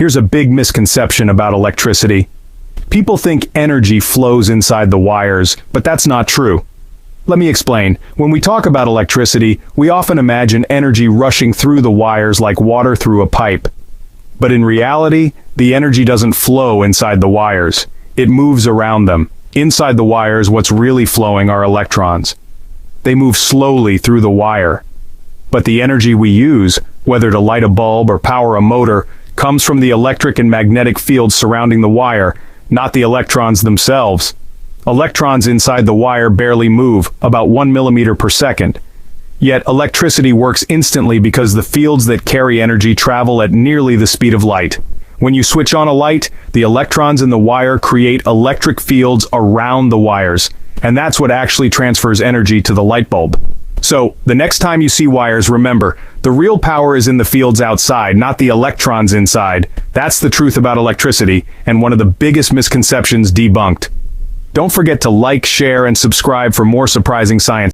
Here's a big misconception about electricity. People think energy flows inside the wires, but that's not true. Let me explain. When we talk about electricity, we often imagine energy rushing through the wires like water through a pipe. But in reality, the energy doesn't flow inside the wires. It moves around them. Inside the wires, what's really flowing are electrons. They move slowly through the wire. But the energy we use, whether to light a bulb or power a motor, comes from the electric and magnetic fields surrounding the wire, not the electrons themselves. Electrons inside the wire barely move, about 1 millimeter per second. Yet electricity works instantly because the fields that carry energy travel at nearly the speed of light. When you switch on a light, the electrons in the wire create electric fields around the wires, and that's what actually transfers energy to the light bulb. So, the next time you see wires, remember, the real power is in the fields outside, not the electrons inside. That's the truth about electricity, and one of the biggest misconceptions debunked. Don't forget to like, share, and subscribe for more surprising science.